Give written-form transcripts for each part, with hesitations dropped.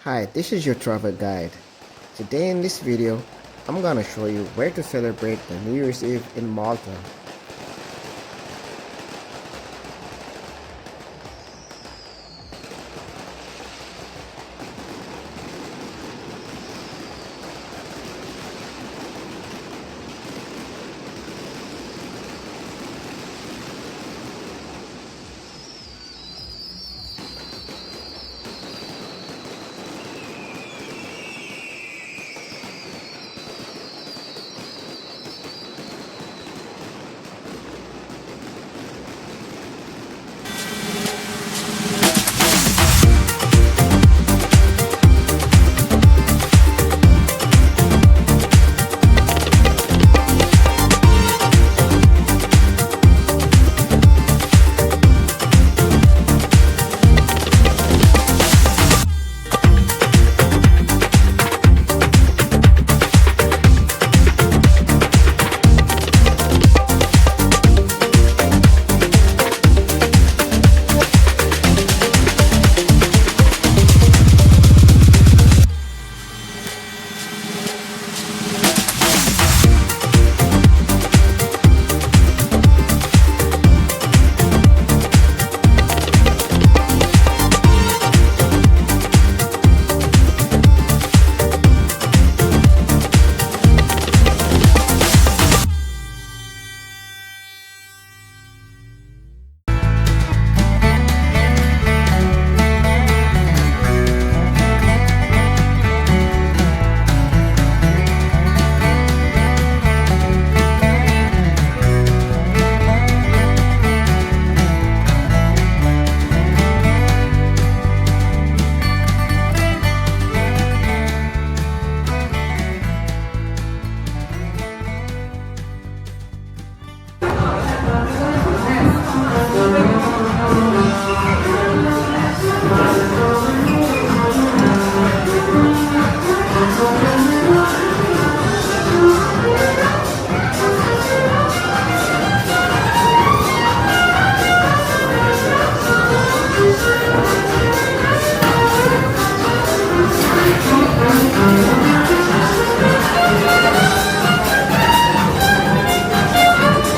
Hi, this is your travel guide. Today in this video, I'm gonna show you where to celebrate the New Year's Eve in Malta.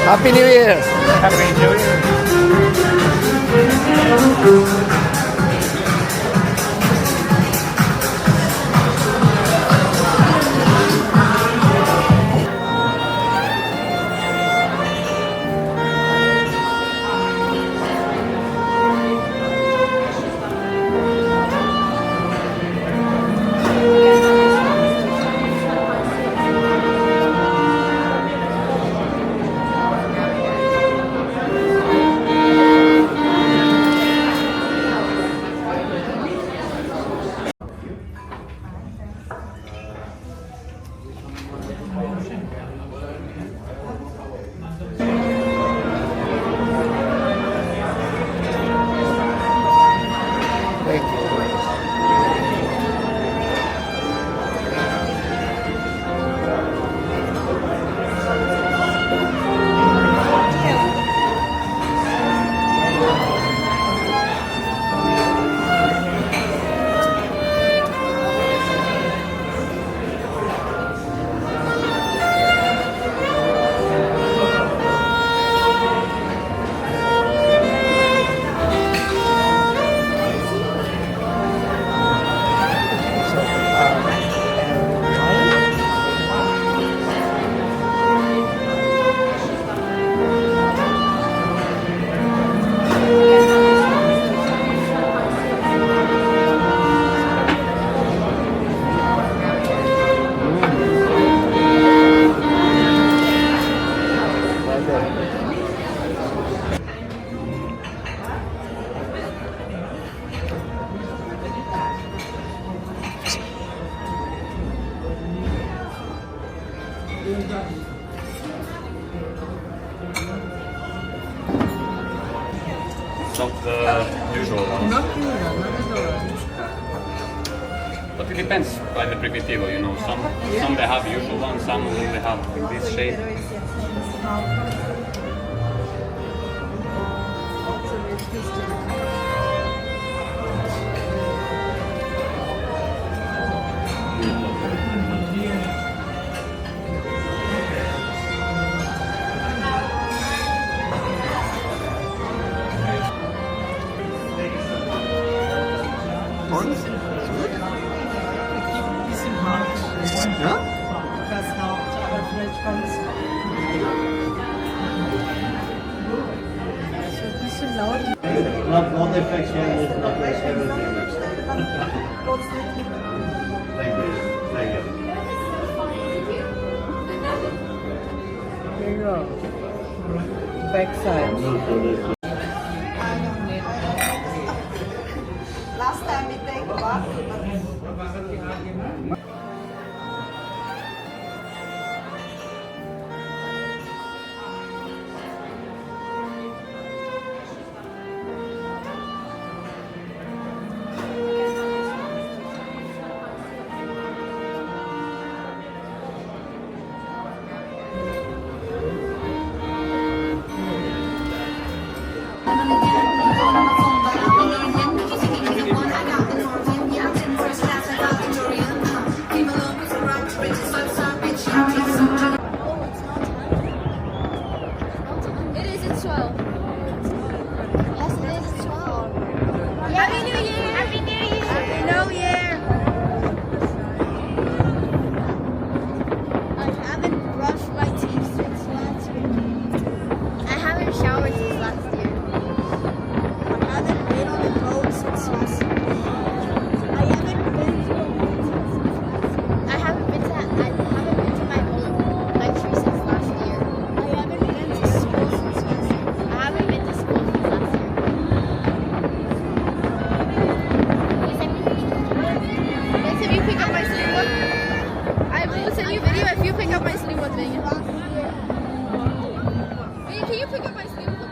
Happy New Year! Happy New Year! Not the usual ones. Not usual, not usual. But it depends by the aperitivo, you know. Some they have usual ones, some only they have in this shape. no defecciones, no presiones. Thank you. Thank you. Here you go. Back side. Last time we take bath. It is at 12. Yes, it is at 12. Happy New Year! Happy New Year! Happy New Year! I haven't brushed my teeth since last year. I haven't showered since last year. I haven't been on the boat since last year. I haven't been to a I haven't been to my own lecture since last year. I haven't been to school since last year. I haven't been to school since last year. Let's have you pick up my Sliema. I will send you a video if you pick up my Sliema thing. Wait, can you pick up my Sliema?